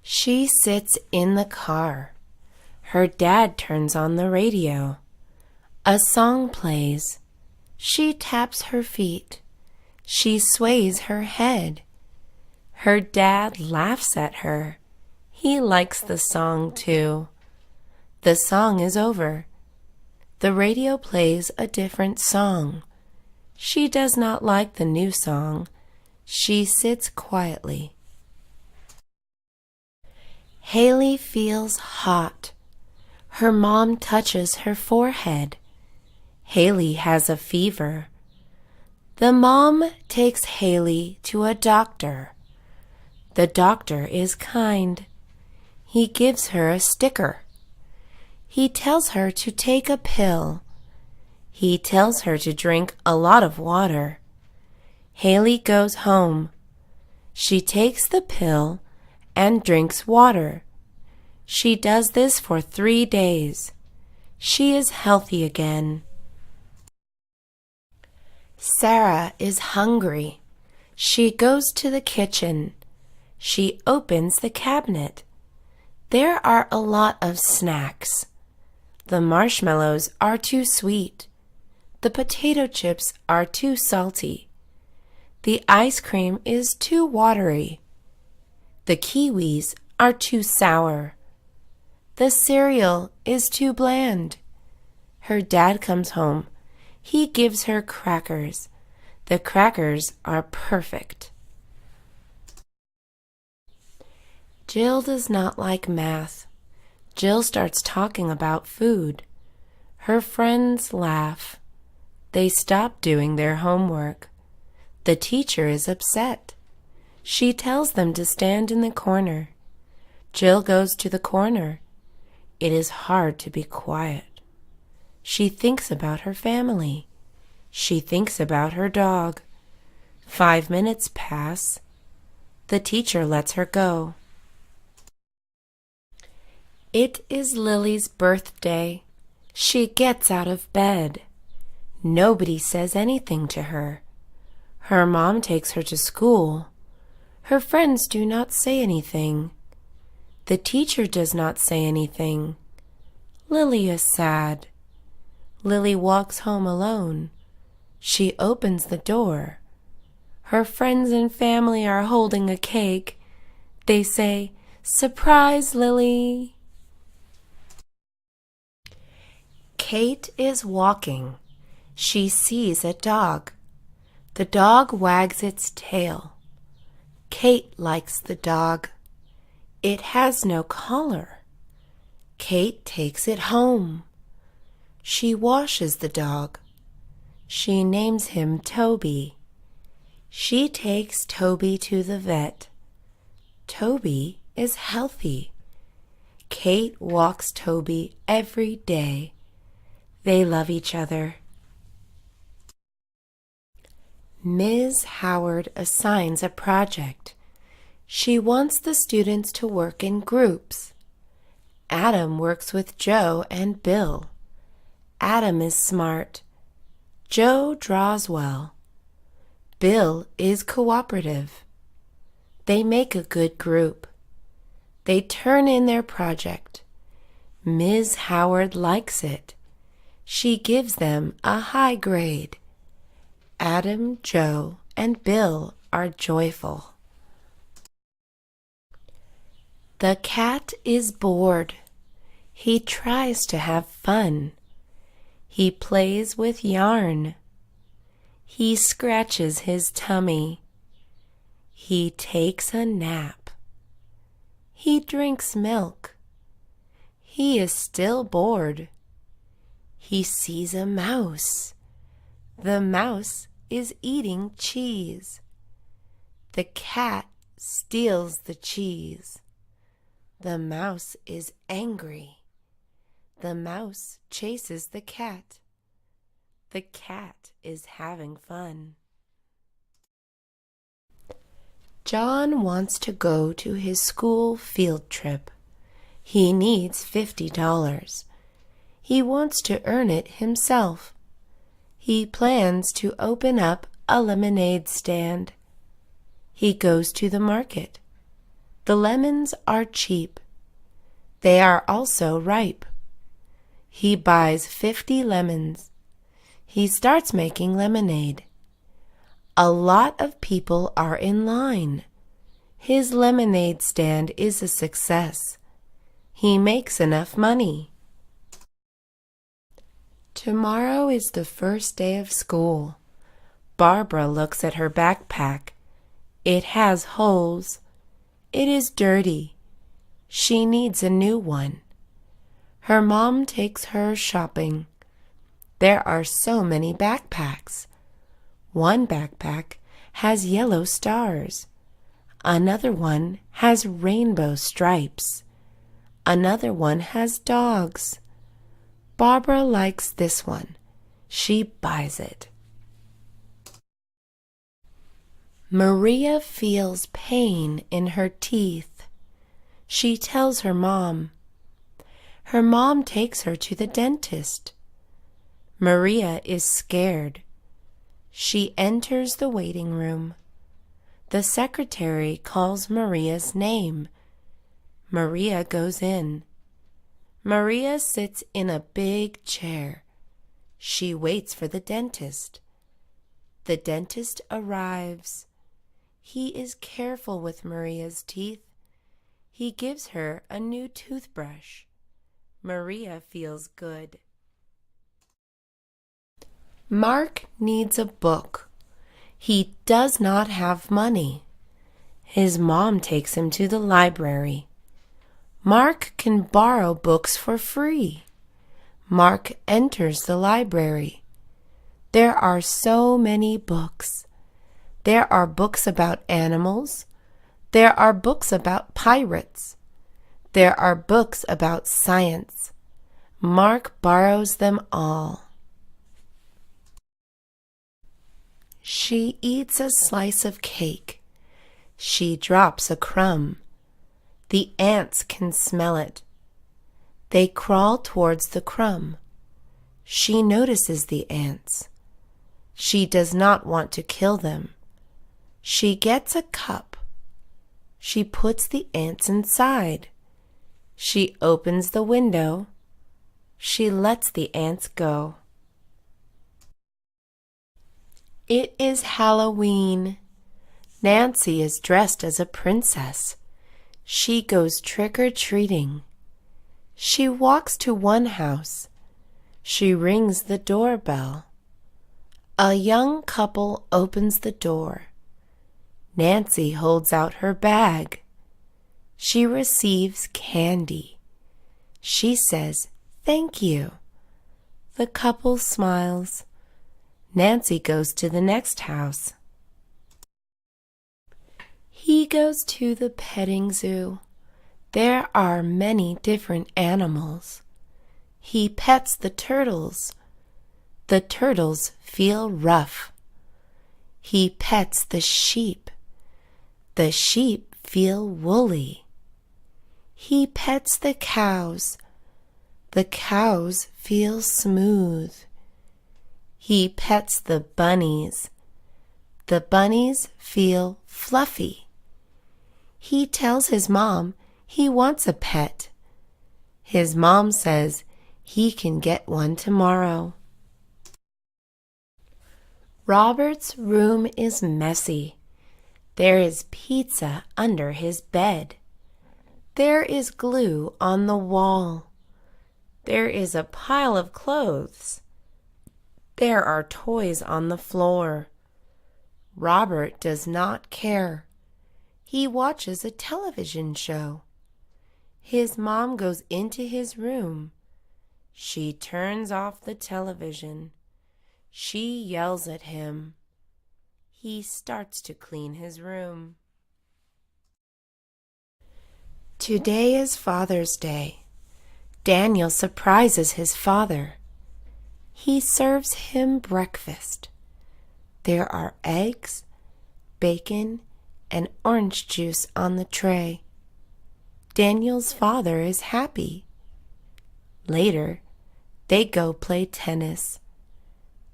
She sits in the car. Her dad turns on the radio. A song plays. She taps her feet. She sways her head. Her dad laughs at her. He likes the song too. The song is over. The radio plays a different song. She does not like the new song. She sits quietly. Haley feels hot. Her mom touches her forehead. Haley has a fever. The mom takes Haley to a doctor. The doctor is kind. He gives her a sticker. He tells her to take a pill. He tells her to drink a lot of water. Haley goes home. She takes the pill and drinks water. She does this for 3 days. She is healthy again. Sarah is hungry. She goes to the kitchen. She opens the cabinet. There are a lot of snacks. The marshmallows are too sweet. The potato chips are too salty. The ice cream is too watery. The kiwis are too sour. The cereal is too bland. Her dad comes home. He gives her crackers. The crackers are perfect. Jill does not like math. Jill starts talking about food. Her friends laugh. They stop doing their homework. The teacher is upset. She tells them to stand in the corner. Jill goes to the corner. It is hard to be quiet. She thinks about her family. She thinks about her dog. 5 minutes pass. The teacher lets her go. It is Lily's birthday. She gets out of bed. Nobody says anything to her. Her mom takes her to school. Her friends do not say anything. The teacher does not say anything. Lily is sad. Lily walks home alone. She opens the door. Her friends and family are holding a cake. They say, "Surprise, Lily!" Kate is walking. She sees a dog. The dog wags its tail. Kate likes the dog. It has no collar. Kate takes it home. She washes the dog. She names him Toby. She takes Toby to the vet. Toby is healthy. Kate walks Toby every day. They love each other. Ms. Howard assigns a project. She wants the students to work in groups. Adam works with Joe and Bill. Adam is smart. Joe draws well. Bill is cooperative. They make a good group. They turn in their project. Ms. Howard likes it. She gives them a high grade. Adam, Joe, and Bill are joyful. The cat is bored. He tries to have fun. He plays with yarn. He scratches his tummy. He takes a nap. He drinks milk. He is still bored. He sees a mouse. The mouse is eating cheese. The cat steals the cheese. The mouse is angry. The mouse chases the cat. The cat is having fun. John wants to go to his school field trip. He needs $50. He wants to earn it himself. He plans to open up a lemonade stand. He goes to the market. The lemons are cheap. They are also ripe. He buys 50 lemons. He starts making lemonade. A lot of people are in line. His lemonade stand is a success. He makes enough money. Tomorrow is the first day of school. Barbara looks at her backpack. It has holes. It is dirty. She needs a new one. Her mom takes her shopping. There are so many backpacks. One backpack has yellow stars. Another one has rainbow stripes. Another one has dogs. Barbara likes this one. She buys it. Maria feels pain in her teeth. She tells her mom. Her mom takes her to the dentist. Maria is scared. She enters the waiting room. The secretary calls Maria's name. Maria goes in. Maria sits in a big chair. She waits for the dentist. The dentist arrives. He is careful with Maria's teeth. He gives her a new toothbrush. Maria feels good. Mark needs a book. He does not have money. His mom takes him to the library. Mark can borrow books for free. Mark enters the library. There are so many books. There are books about animals. There are books about pirates. There are books about science. Mark borrows them all. She eats a slice of cake. She drops a crumb. The ants can smell it. They crawl towards the crumb. She notices the ants. She does not want to kill them. She gets a cup. She puts the ants inside. She opens the window. She lets the ants go. It is Halloween. Nancy is dressed as a princess. She goes trick-or-treating. She walks to one house. She rings the doorbell. A young couple opens the door. Nancy holds out her bag. She receives candy. She says, "Thank you." The couple smiles. Nancy goes to the next house. He goes to the petting zoo. There are many different animals. He pets the turtles. The turtles feel rough. He pets the sheep. The sheep feel woolly. He pets the cows. The cows feel smooth. He pets the bunnies. The bunnies feel fluffy. He tells his mom he wants a pet. His mom says he can get one tomorrow. Robert's room is messy. There is pizza under his bed. There is glue on the wall. There is a pile of clothes. There are toys on the floor. Robert does not care. He watches a television show. His mom goes into his room. She turns off the television. She yells at him. He starts to clean his room. Today is Father's Day. Daniel surprises his father. He serves him breakfast. There are eggs, bacon, and orange juice on the tray. Daniel's father is happy. Later, they go play tennis.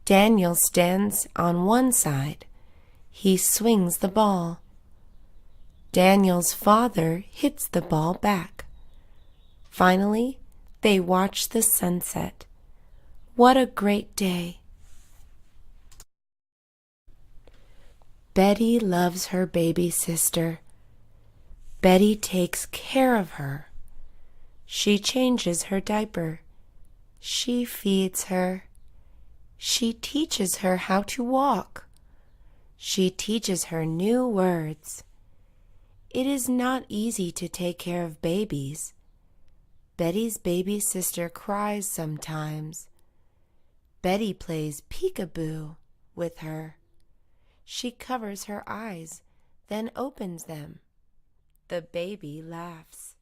Daniel stands on one side. He swings the ball. Daniel's father hits the ball back. Finally, they watch the sunset. What a great day! Betty loves her baby sister. Betty takes care of her. She changes her diaper. She feeds her. She teaches her how to walk. She teaches her new words. It is not easy to take care of babies. Betty's baby sister cries sometimes. Betty plays peekaboo with her. She covers her eyes, then opens them. The baby laughs.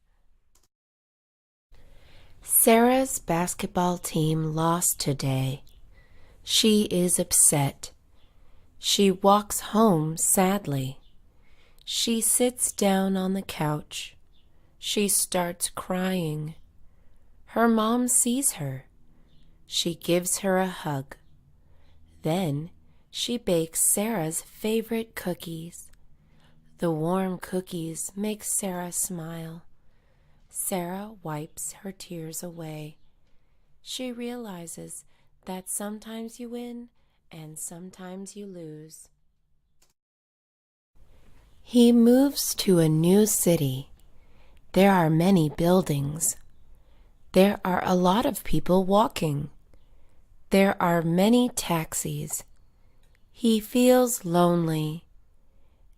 Sarah's basketball team lost today. She is upset. She walks home sadly. She sits down on the couch. She starts crying. Her mom sees her. She gives her a hug. Then she bakes Sarah's favorite cookies. The warm cookies make Sarah smile. Sarah wipes her tears away. She realizes that sometimes you win and sometimes you lose. He moves to a new city. There are many buildings. There are a lot of people walking. There are many taxis. He feels lonely.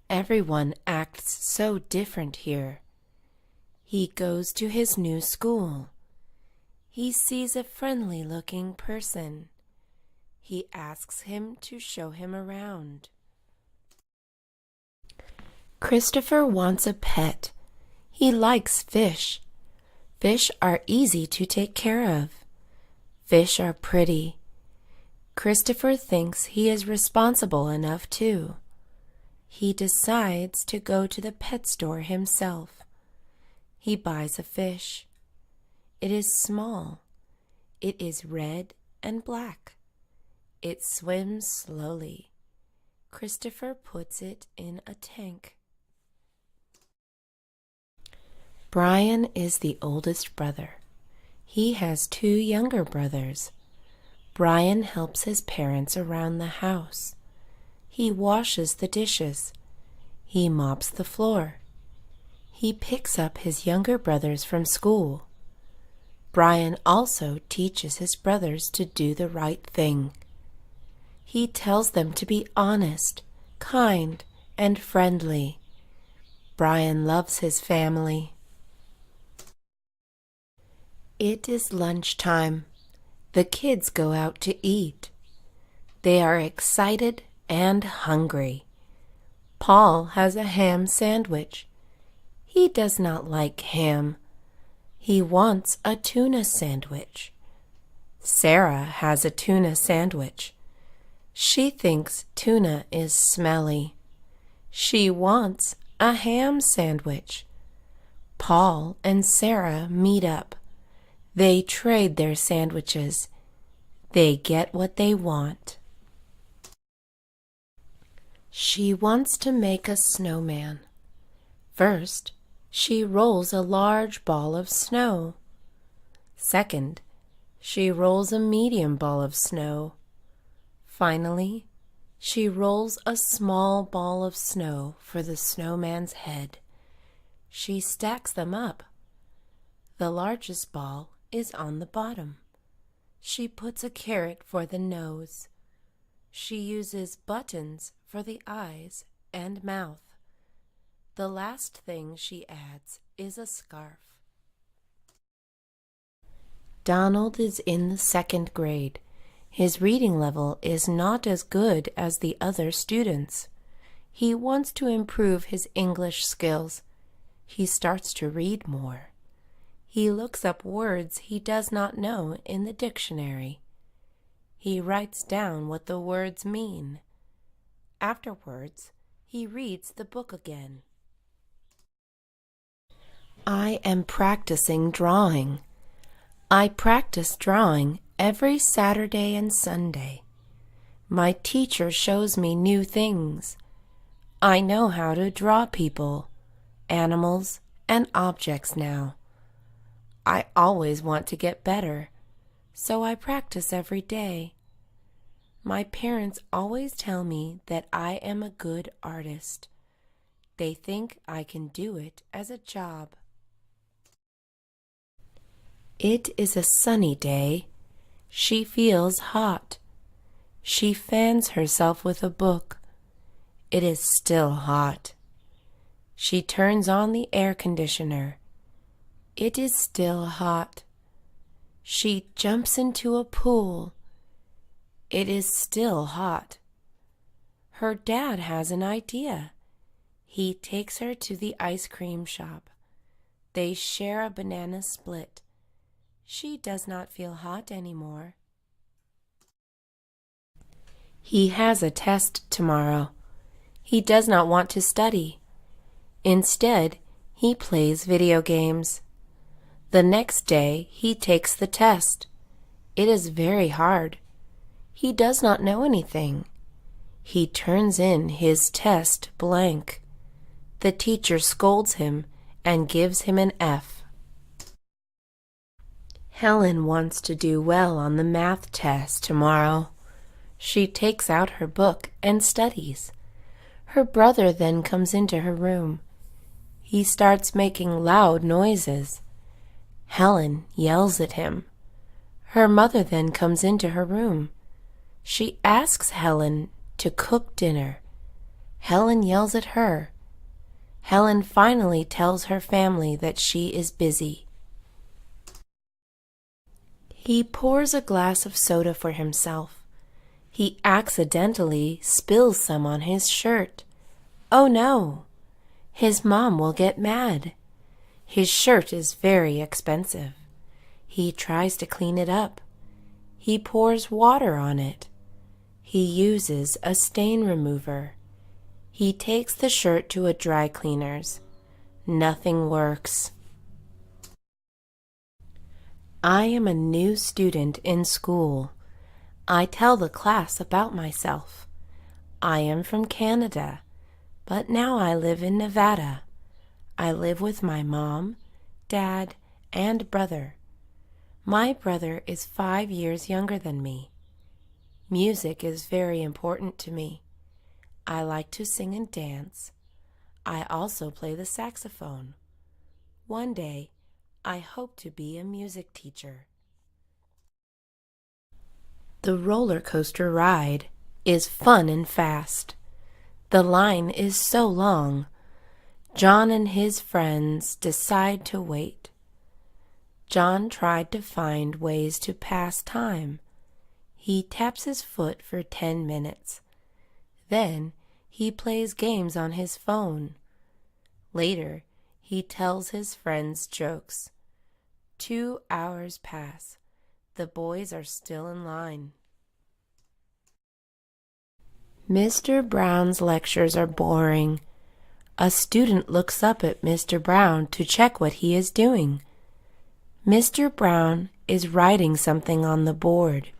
Everyone acts so different here. He goes to his new school. He sees a friendly-looking person. He asks him to show him around. Christopher wants a pet. He likes fish. Fish are easy to take care of. Fish are pretty. Christopher thinks he is responsible enough too. He decides to go to the pet store himself. He buys a fish. It is small. It is red and black. It swims slowly. Christopher puts it in a tank. Brian is the oldest brother. He has 2 younger brothers. Brian helps his parents around the house. He washes the dishes. He mops the floor. He picks up his younger brothers from school. Brian also teaches his brothers to do the right thing. He tells them to be honest, kind, and friendly. Brian loves his family. It is lunchtime. The kids go out to eat. They are excited and hungry. Paul has a ham sandwich. He does not like ham. He wants a tuna sandwich. Sarah has a tuna sandwich. She thinks tuna is smelly. She wants a ham sandwich. Paul and Sarah meet up. They trade their sandwiches. They get what they want. She wants to make a snowman. First, she rolls a large ball of snow. Second, she rolls a medium ball of snow. Finally, she rolls a small ball of snow for the snowman's head. She stacks them up. The largest ball is on the bottom. She puts a carrot for the nose. She uses buttons for the eyes and mouth. The last thing she adds is a scarf. Donald is in the 2nd grade. His reading level is not as good as the other students. He wants to improve his English skills. He starts to read more. He looks up words he does not know in the dictionary. He writes down what the words mean. Afterwards, he reads the book again. I am practicing drawing. I practice drawing every Saturday and Sunday. My teacher shows me new things. I know how to draw people. animals, and objects now. I always want to get better, so I practice every day. My parents always tell me that I am a good artist. They think I can do it as a job. It is a sunny day. She feels hot. She fans herself with a book. It is still hot. She turns on the air conditioner. It is still hot. She jumps into a pool. It is still hot. Her dad has an idea. He takes her to the ice cream shop. They share a banana split. She does not feel hot anymore. He has a test tomorrow. He does not want to study. Instead, he plays video games. The next day, he takes the test. It is very hard. He does not know anything. He turns in his test blank. The teacher scolds him and gives him an F. Helen wants to do well on the math test tomorrow. She takes out her book and studies. Her brother then comes into her room. He starts making loud noises. Helen yells at him. Her mother then comes into her room. She asks Helen to cook dinner. Helen yells at her. Helen finally tells her family that she is busy. He pours a glass of soda for himself. He accidentally spills some on his shirt. Oh no! His mom will get mad. His shirt is very expensive. He tries to clean it up. He pours water on it. He uses a stain remover. He takes the shirt to a dry cleaner's. Nothing works. I am a new student in school. I tell the class about myself. I am from Canada, but now I live in Nevada. I live with my mom, dad, and brother. My brother is 5 years younger than me. Music is very important to me. I like to sing and dance. I also play the saxophone. One day, I hope to be a music teacher. The roller coaster ride is fun and fast. The line is so long. John and his friends decide to wait. John tried to find ways to pass time. He taps his foot for 10 minutes. Then he plays games on his phone. Later, he tells his friends jokes. 2 hours pass. The boys are still in line. Mr. Brown's lectures are boring. A student looks up at Mr. Brown to check what he is doing. Mr. Brown is writing something on the board.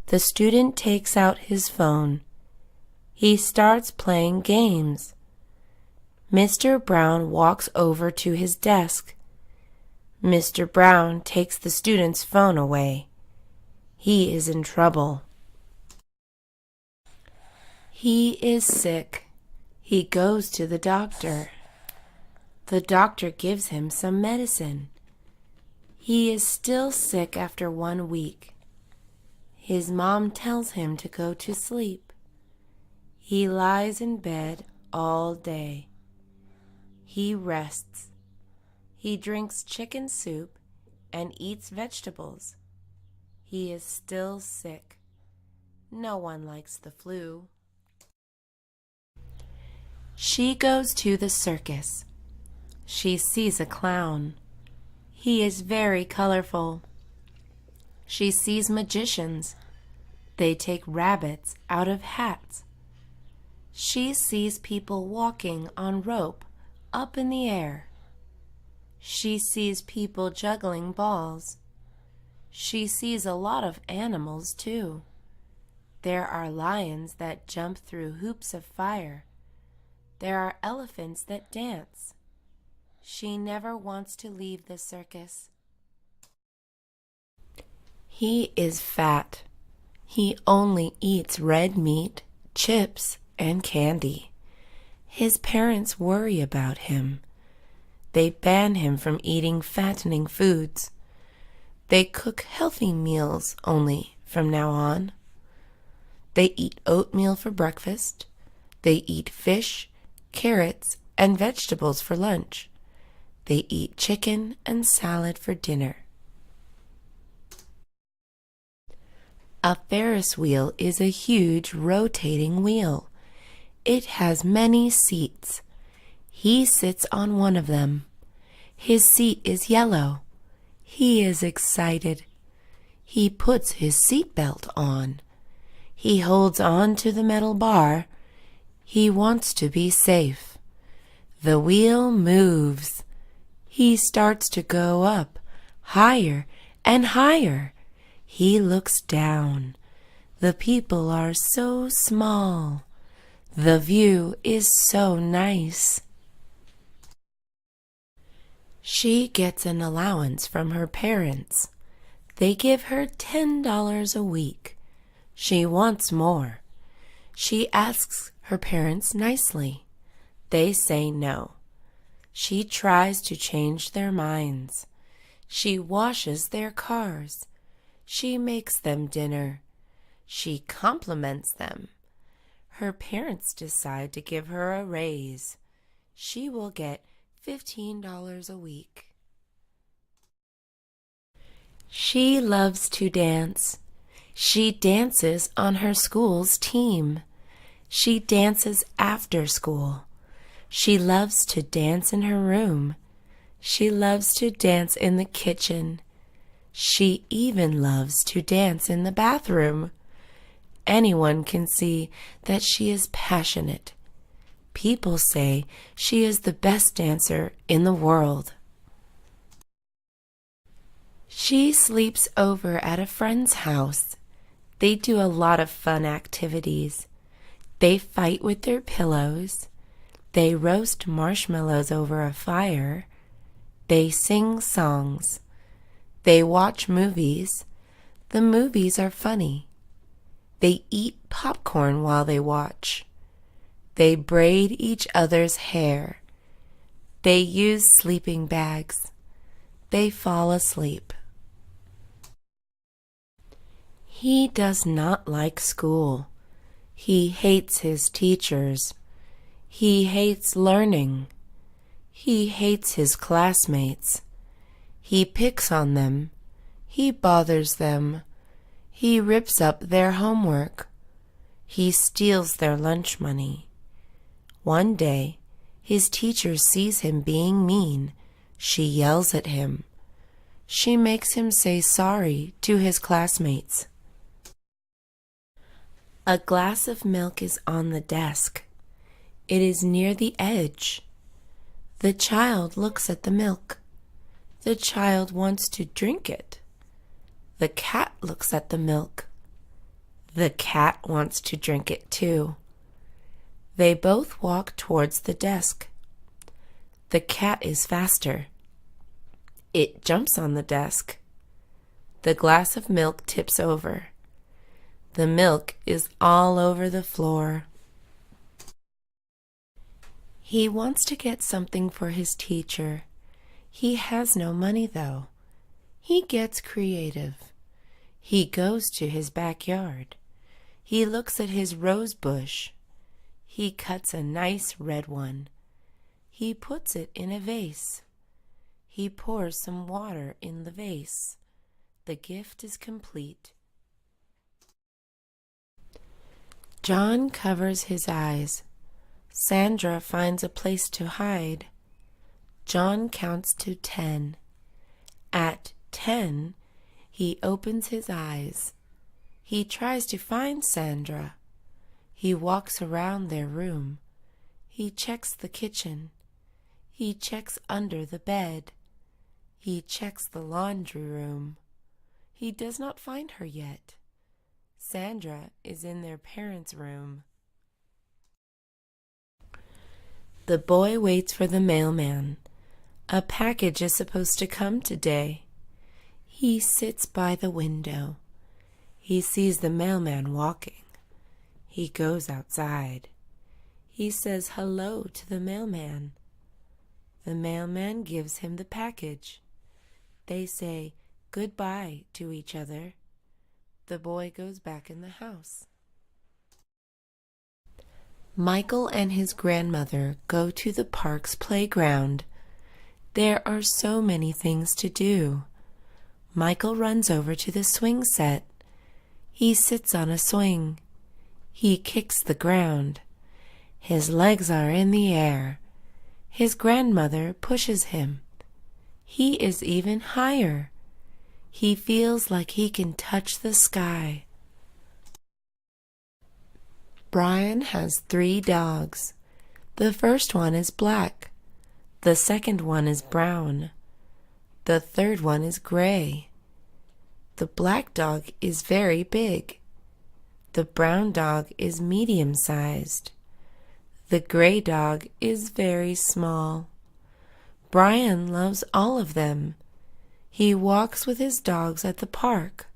The student takes out his phone. He starts playing games. Mr. Brown walks over to his desk. Mr. Brown takes the student's phone away. He is in trouble. He is sick. He goes to the doctor. The doctor gives him some medicine. He is still sick after 1 week. His mom tells him to go to sleep. He lies in bed all day. He rests. He drinks chicken soup and eats vegetables. He is still sick. No one likes the flu. She goes to the circus. She sees a clown. He is very colorful. She sees magicians. They take rabbits out of hats. She sees people walking on rope up in the air. She sees people juggling balls. She sees a lot of animals too. There are lions that jump through hoops of fire. There are elephants that dance. She never wants to leave the circus. He is fat. He only eats red meat, chips, and candy. His parents worry about him. They ban him from eating fattening foods. They cook healthy meals only from now on. They eat oatmeal for breakfast. They eat fish, carrots, and vegetables for lunch. They eat chicken and salad for dinner. A Ferris wheel is a huge rotating wheel. It has many seats. He sits on one of them. His seat is yellow. He is excited. He puts his seatbelt on. He holds on to the metal bar. He wants to be safe. The wheel moves. He starts to go up, higher and higher. He looks down. The people are so small. The view is so nice. She gets an allowance from her parents. They give her $10 a week. She wants more. She asks her parents nicely. They say no. She tries to change their minds. She washes their cars. She makes them dinner. She compliments them. Her parents decide to give her a raise. She will get $15 a week. She loves to dance. She dances on her school's team. She dances after school. She loves to dance in her room. She loves to dance in the kitchen. She even loves to dance in the bathroom. Anyone can see that she is passionate. People say she is the best dancer in the world. She sleeps over at a friend's house. They do a lot of fun activities. They fight with their pillows. They roast marshmallows over a fire. They sing songs. They watch movies. The movies are funny. They eat popcorn while they watch. They braid each other's hair. They use sleeping bags. They fall asleep. He does not like school. He hates his teachers. He hates learning. He hates his classmates. He picks on them. He bothers them. He rips up their homework. He steals their lunch money. One day, his teacher sees him being mean. She yells at him. She makes him say sorry to his classmates. A glass of milk is on the desk. It is near the edge. The child looks at the milk. The child wants to drink it. The cat looks at the milk. The cat wants to drink it too. They both walk towards the desk. The cat is faster. It jumps on the desk. The glass of milk tips over. The milk is all over the floor. He wants to get something for his teacher. He has no money, though. He gets creative. He goes to his backyard. He looks at his rose bush. He cuts a nice red one. He puts it in a vase. He pours some water in the vase. The gift is complete. John covers his eyes. Sandra finds a place to hide. John counts to 10. At 10, he opens his eyes. He tries to find Sandra. He walks around their room. He checks the kitchen. He checks under the bed. He checks the laundry room. He does not find her yet. Sandra is in their parents' room. The boy waits for the mailman. A package is supposed to come today. He sits by the window. He sees the mailman walking. He goes outside. He says hello to the mailman. The mailman gives him the package. They say goodbye to each other. The boy goes back in the house. Michael and his grandmother go to the park's playground. There are so many things to do. Michael runs over to the swing set. He sits on a swing. He kicks the ground. His legs are in the air. His grandmother pushes him. He is even higher. He feels like he can touch the sky. Brian has 3 dogs. The first one is black. The second one is brown. The third one is gray. The black dog is very big. The brown dog is medium-sized. The gray dog is very small. Brian loves all of them. He walks with his dogs at the park.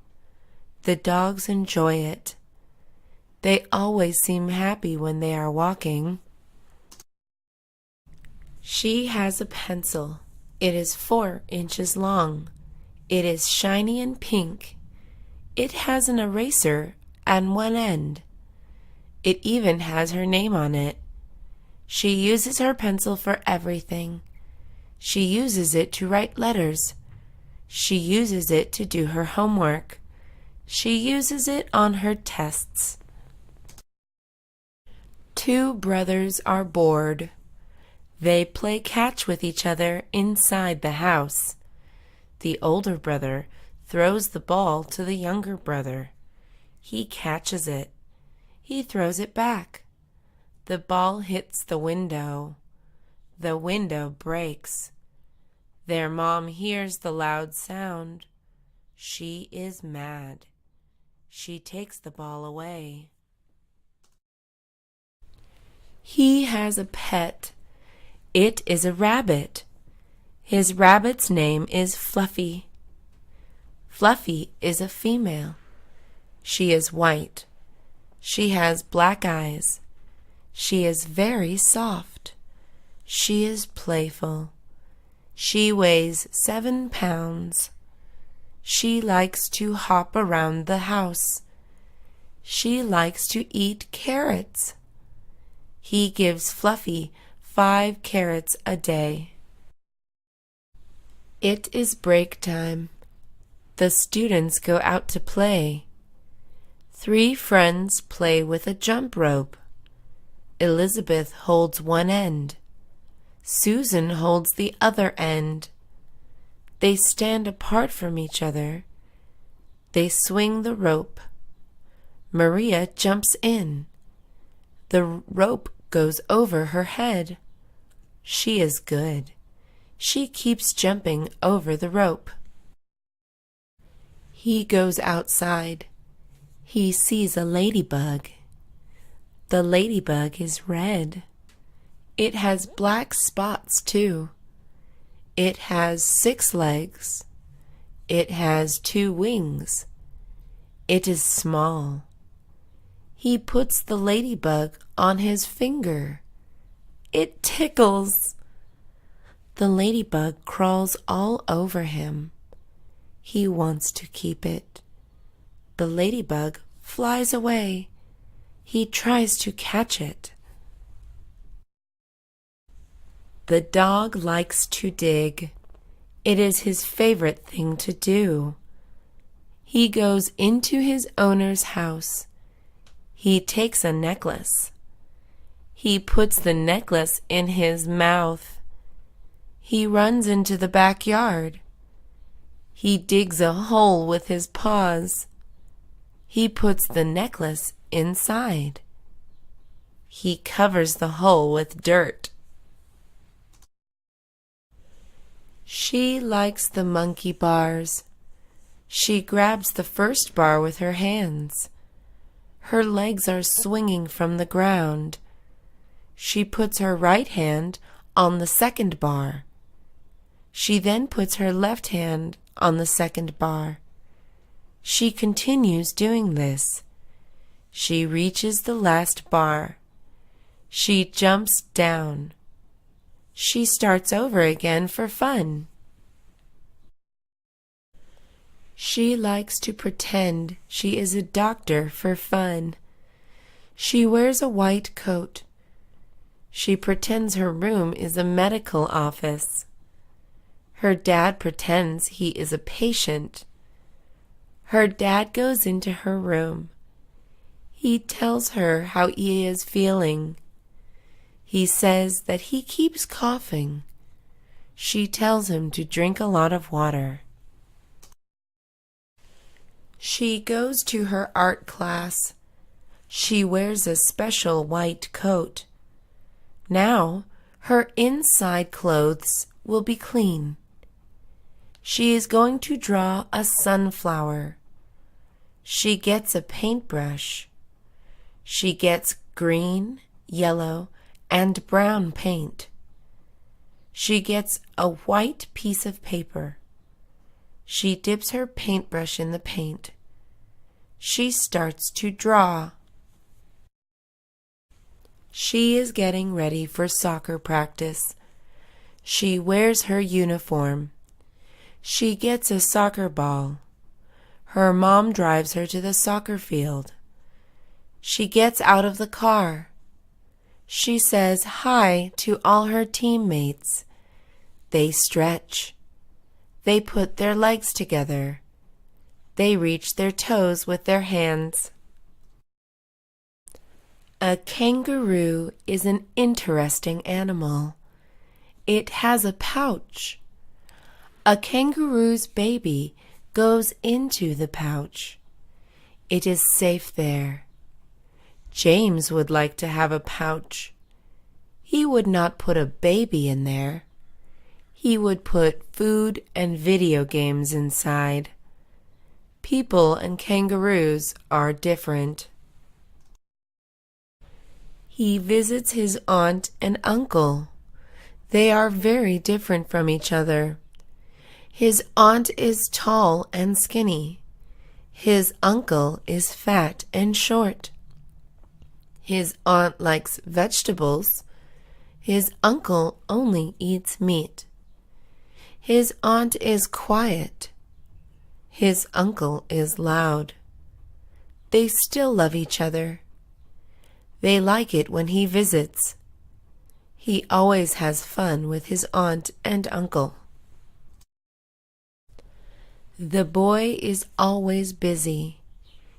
The dogs enjoy it. They always seem happy when they are walking. She has a pencil. It is 4 inches long. It is shiny and pink. It has an eraser at one end. It even has her name on it. She uses her pencil for everything. She uses it to write letters. She uses it to do her homework. She uses it on her tests. 2 brothers are bored. They play catch with each other inside the house. The older brother throws the ball to the younger brother. He catches it. He throws it back. The ball hits the window. The window breaks. Their mom hears the loud sound. She is mad. She takes the ball away. He has a pet. It is a rabbit. His rabbit's name is Fluffy. Fluffy is a female. She is white. She has black eyes. She is very soft. She is playful. She weighs 7 pounds. She likes to hop around the house. She likes to eat carrots. He gives Fluffy 5 carrots a day. It is break time. The students go out to play. 3 friends play with a jump rope. Elizabeth holds one end. Susan holds the other end. They stand apart from each other. They swing the rope. Maria jumps in. The rope goes over her head. She is good. She keeps jumping over the rope. He goes outside. He sees a ladybug. The ladybug is red. It has black spots too. It has 6 legs. It has 2 wings. It is small. He puts the ladybug on his finger. It tickles. The ladybug crawls all over him. He wants to keep it. The ladybug flies away. He tries to catch it. The dog likes to dig. It is his favorite thing to do. He goes into his owner's house. He takes a necklace. He puts the necklace in his mouth. He runs into the backyard. He digs a hole with his paws. He puts the necklace inside. He covers the hole with dirt. She likes the monkey bars. She grabs the first bar with her hands. Her legs are swinging from the ground. She puts her right hand on the second bar. She then puts her left hand on the second bar. She continues doing this. She reaches the last bar. She jumps down. She starts over again for fun. She likes to pretend she is a doctor for fun. She wears a white coat. She pretends her room is a medical office. Her dad pretends he is a patient. Her dad goes into her room. He tells her how he is feeling. He says that he keeps coughing. She tells him to drink a lot of water. She goes to her art class. She wears a special white coat. Now, her inside clothes will be clean. She is going to draw a sunflower. She gets a paintbrush. She gets green, yellow, and brown paint. She gets a white piece of paper. She dips her paintbrush in the paint. She starts to draw. She is getting ready for soccer practice. She wears her uniform. She gets a soccer ball. Her mom drives her to the soccer field. She gets out of the car. She says hi to all her teammates. They stretch. They put their legs together. They reach their toes with their hands. A kangaroo is an interesting animal. It has a pouch. A kangaroo's baby goes into the pouch. It is safe there. James would like to have a pouch. He would not put a baby in there. He would put food and video games inside. People and kangaroos are different. He visits his aunt and uncle. They are very different from each other. His aunt is tall and skinny. His uncle is fat and short. His aunt likes vegetables. His uncle only eats meat. His aunt is quiet. His uncle is loud. They still love each other. They like it when he visits. He always has fun with his aunt and uncle. The boy is always busy.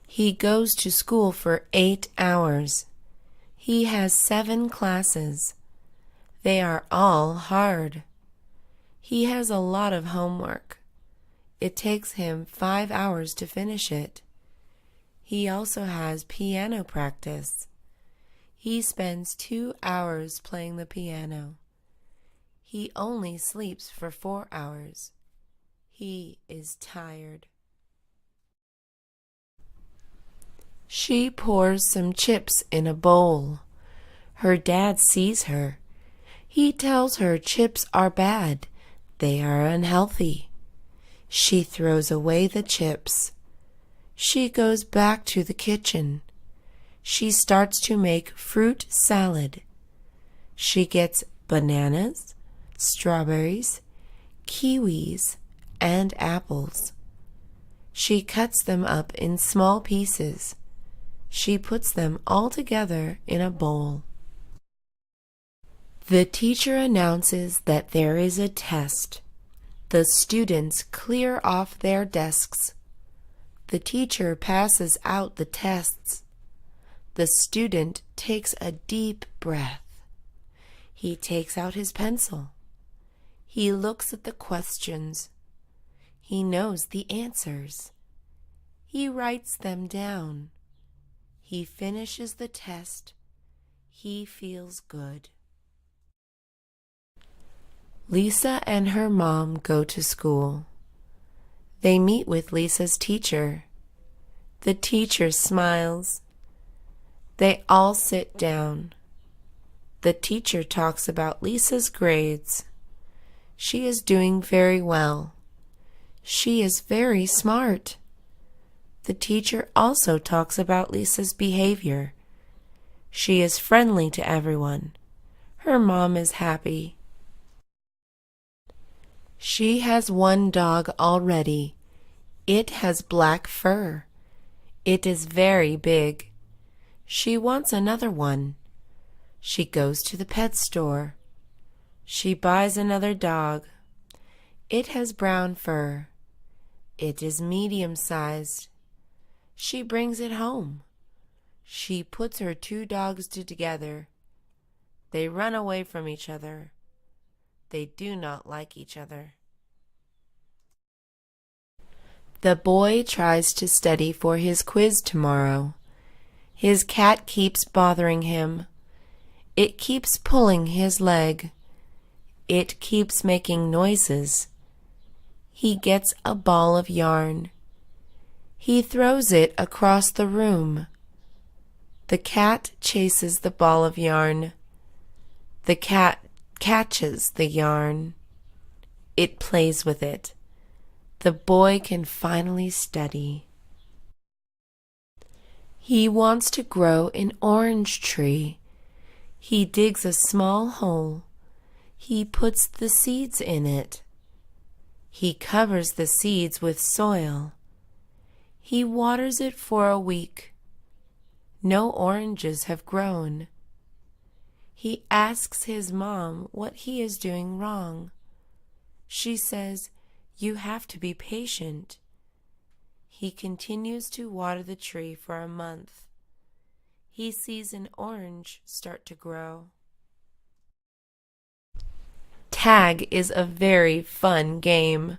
He goes to school for 8 hours. He has 7 classes. They are all hard. He has a lot of homework. It takes him 5 hours to finish it. He also has piano practice. He spends 2 hours playing the piano. He only sleeps for 4 hours. He is tired. She pours some chips in a bowl. Her dad sees her. He tells her chips are bad. They are unhealthy. She throws away the chips. She goes back to the kitchen. She starts to make fruit salad. She gets bananas, strawberries, kiwis, and apples. She cuts them up in small pieces. She puts them all together in a bowl. The teacher announces that there is a test. The students clear off their desks. The teacher passes out the tests. The student takes a deep breath. He takes out his pencil. He looks at the questions. He knows the answers. He writes them down. He finishes the test. He feels good. Lisa and her mom go to school. They meet with Lisa's teacher. The teacher smiles. They all sit down. The teacher talks about Lisa's grades. She is doing very well. She is very smart. The teacher also talks about Lisa's behavior. She is friendly to everyone. Her mom is happy. She has one dog already. It has black fur. It is very big. She wants another one. She goes to the pet store. She buys another dog. It has brown fur. It is medium-sized. She brings it home. She puts her two dogs together. They run away from each other. They do not like each other. The boy tries to study for his quiz tomorrow. His cat keeps bothering him. It keeps pulling his leg. It keeps making noises. He gets a ball of yarn. He throws it across the room. The cat chases the ball of yarn. The cat catches the yarn. It plays with it. The boy can finally study. He wants to grow an orange tree. He digs a small hole. He puts the seeds in it. He covers the seeds with soil. He waters it for a week. No oranges have grown. He asks his mom what he is doing wrong. She says, "You have to be patient." He continues to water the tree for a month. He sees an orange start to grow. Tag is a very fun game.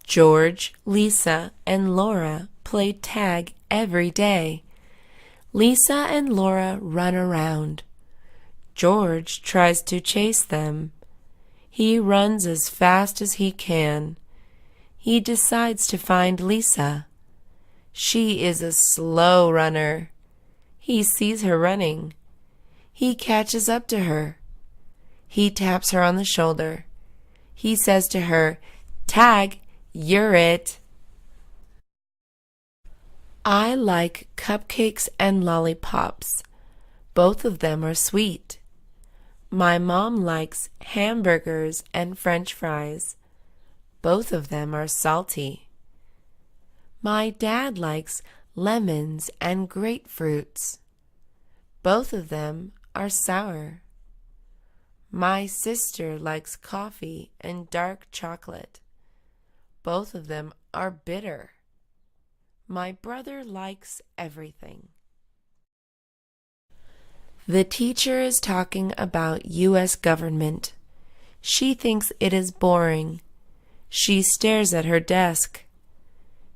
George, Lisa, and Laura play tag every day. Lisa and Laura run around. George tries to chase them. He runs as fast as he can. He decides to find Lisa. She is a slow runner. He sees her running. He catches up to her. He taps her on the shoulder. He says to her, "Tag, you're it." I like cupcakes and lollipops. Both of them are sweet. My mom likes hamburgers and French fries. Both of them are salty. My dad likes lemons and grapefruits. Both of them are sour. My sister likes coffee and dark chocolate. Both of them are bitter. My brother likes everything. The teacher is talking about U.S. government. She thinks it is boring. She stares at her desk.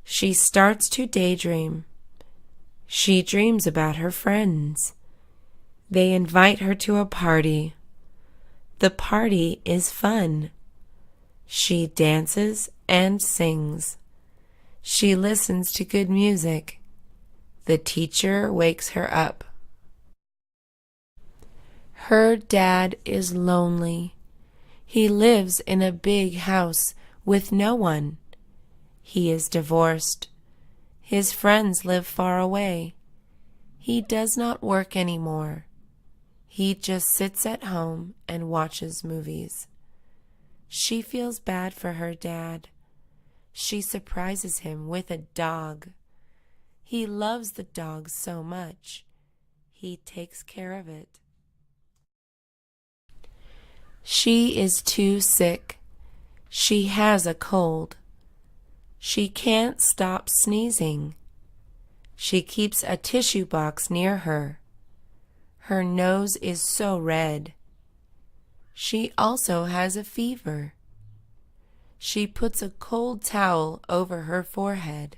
She starts to daydream. She dreams about her friends. They invite her to a party. The party is fun. She dances and sings. She listens to good music. The teacher wakes her up. Her dad is lonely. He lives in a big house with no one. He is divorced. His friends live far away. He does not work anymore. He just sits at home and watches movies. She feels bad for her dad. She surprises him with a dog. He loves the dog so much. He takes care of it. She is too sick. She has a cold. She can't stop sneezing. She keeps a tissue box near her. Her nose is so red. She also has a fever. She puts a cold towel over her forehead.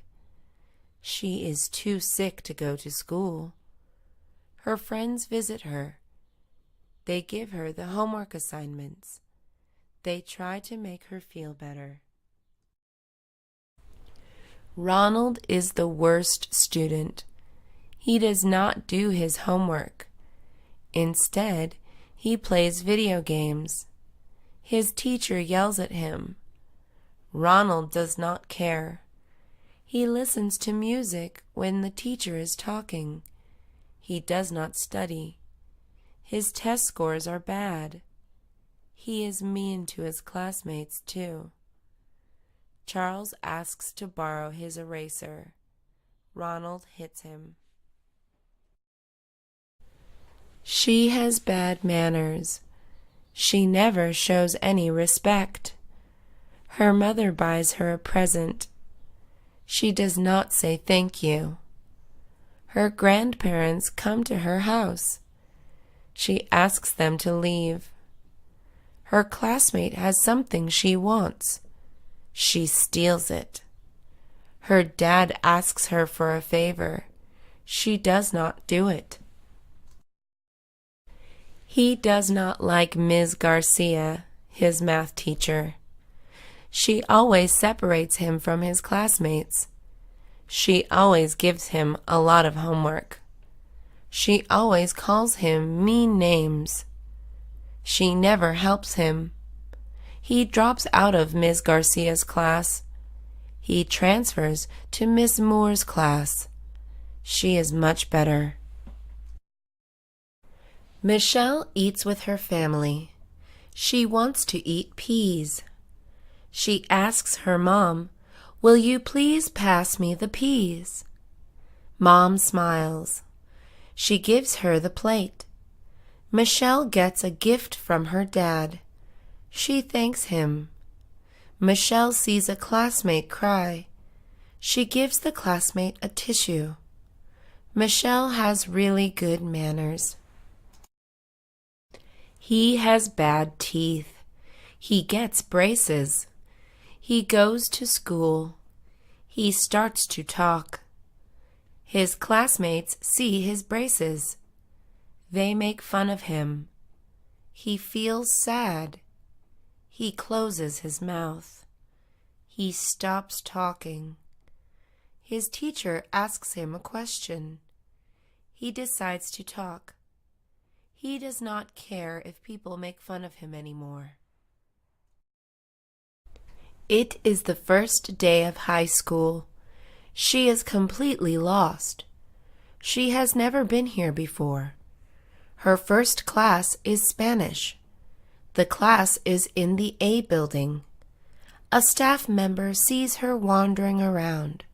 She is too sick to go to school. Her friends visit her. They give her the homework assignments. They try to make her feel better. Ronald is the worst student. He does not do his homework. Instead, he plays video games. His teacher yells at him. Ronald does not care. He listens to music when the teacher is talking. He does not study. His test scores are bad. He is mean to his classmates, too. Charles asks to borrow his eraser. Ronald hits him. She has bad manners. She never shows any respect. Her mother buys her a present. She does not say thank you. Her grandparents come to her house. She asks them to leave. Her classmate has something she wants. She steals it. Her dad asks her for a favor. She does not do it. He does not like Ms. Garcia, his math teacher. She always separates him from his classmates. She always gives him a lot of homework. She always calls him mean names. She never helps him. He drops out of Ms. Garcia's class. He transfers to Miss Moore's class. She is much better. Michelle eats with her family. She wants to eat peas. She asks her mom, "Will you please pass me the peas?" Mom smiles. She gives her the plate. Michelle gets a gift from her dad. She thanks him. Michelle sees a classmate cry. She gives the classmate a tissue. Michelle has really good manners. He has bad teeth. He gets braces. He goes to school. He starts to talk. His classmates see his braces. They make fun of him. He feels sad. He closes his mouth. He stops talking. His teacher asks him a question. He decides to talk. He does not care if people make fun of him anymore. It is the first day of high school. She is completely lost. She has never been here before. Her first class is Spanish. The class is in the A building. A staff member sees her wandering around.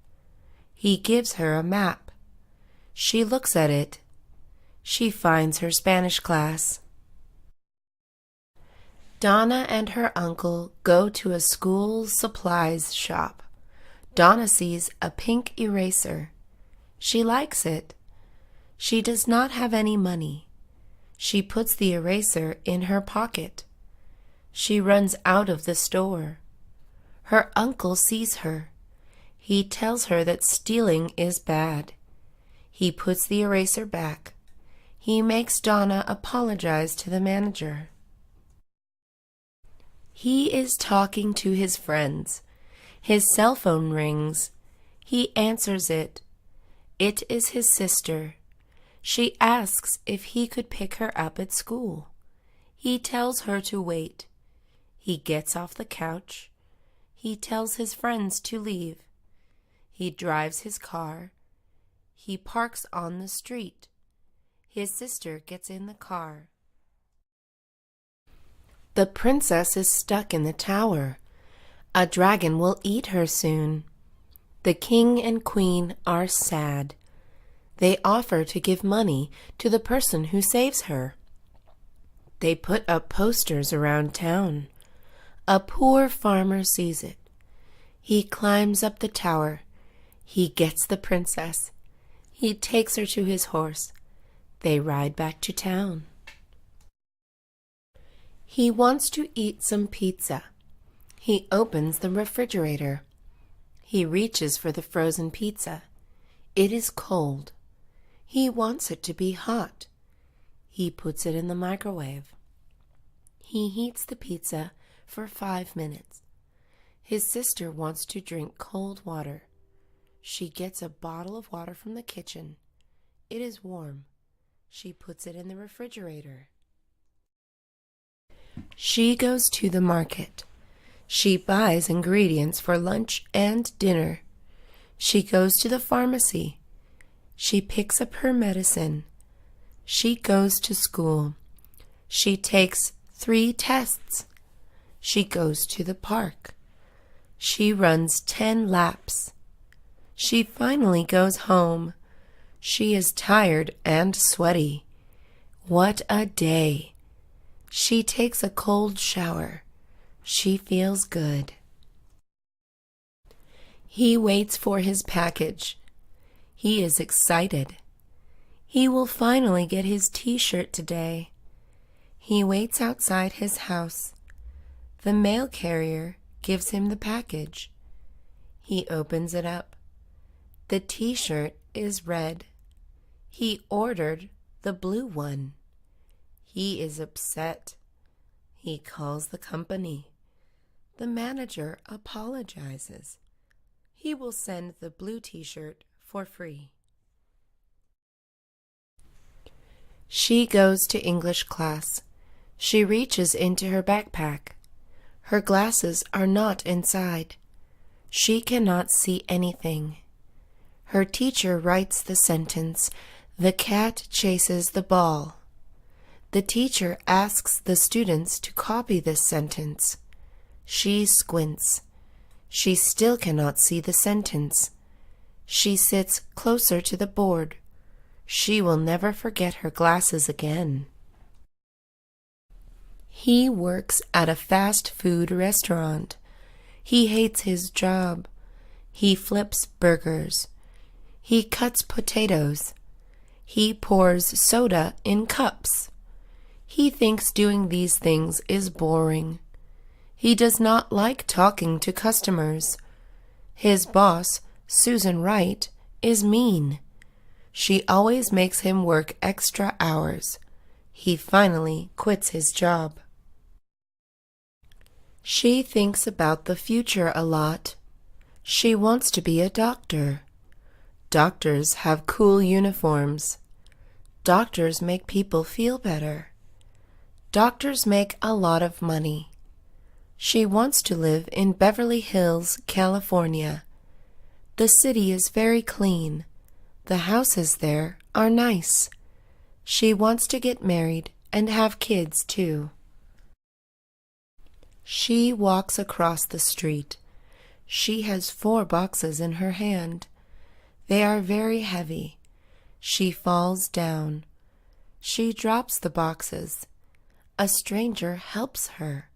He gives her a map. She looks at it. She finds her Spanish class. Donna and her uncle go to a school supplies shop. Donna sees a pink eraser. She likes it. She does not have any money. She puts the eraser in her pocket. She runs out of the store. Her uncle sees her. He tells her that stealing is bad. He puts the eraser back. He makes Donna apologize to the manager. He is talking to his friends. His cell phone rings. He answers it. It is his sister. She asks if he could pick her up at school. He tells her to wait. He gets off the couch. He tells his friends to leave. He drives his car. He parks on the street. His sister gets in the car. The princess is stuck in the tower. A dragon will eat her soon. The king and queen are sad. They offer to give money to the person who saves her. They put up posters around town. A poor farmer sees it. He climbs up the tower. He gets the princess. He takes her to his horse. They ride back to town. He wants to eat some pizza. He opens the refrigerator. He reaches for the frozen pizza. It is cold. He wants it to be hot. He puts it in the microwave. He heats the pizza for 5 minutes. His sister wants to drink cold water. She gets a bottle of water from the kitchen. It is warm. She puts it in the refrigerator. She goes to the market. She buys ingredients for lunch and dinner. She goes to the pharmacy. She picks up her medicine. She goes to school. She takes 3 tests. She goes to the park. She runs 10 laps. She finally goes home. She is tired and sweaty. What a day! She takes a cold shower. She feels good. He waits for his package. He is excited. He will finally get his t-shirt today. He waits outside his house. The mail carrier gives him the package. He opens it up. The t-shirt is red. He ordered the blue one. He is upset. He calls the company. The manager apologizes. He will send the blue t-shirt for free. She goes to English class. She reaches into her backpack. Her glasses are not inside. She cannot see anything. Her teacher writes the sentence, "The cat chases the ball." The teacher asks the students to copy this sentence. She squints. She still cannot see the sentence. She sits closer to the board. She will never forget her glasses again. He works at a fast food restaurant. He hates his job. He flips burgers. He cuts potatoes. He pours soda in cups. He thinks doing these things is boring. He does not like talking to customers. His boss, Susan Wright, is mean. She always makes him work extra hours. He finally quits his job. She thinks about the future a lot. She wants to be a doctor. Doctors have cool uniforms. Doctors make people feel better. Doctors make a lot of money. She wants to live in Beverly Hills, California. The city is very clean. The houses there are nice. She wants to get married and have kids too. She walks across the street. She has 4 boxes in her hand. They are very heavy. She falls down. She drops the boxes. A stranger helps her.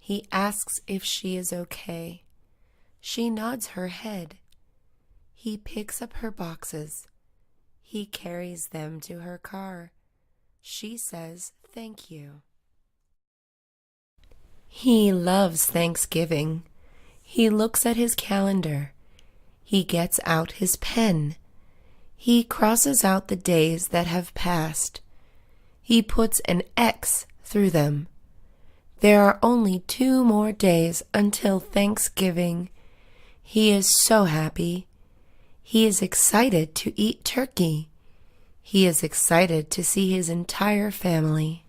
He asks if she is okay. She nods her head. He picks up her boxes. He carries them to her car. She says thank you. He loves Thanksgiving. He looks at his calendar. He gets out his pen. He crosses out the days that have passed. He puts an X through them. There are only 2 more days until Thanksgiving. He is so happy. He is excited to eat turkey. He is excited to see his entire family.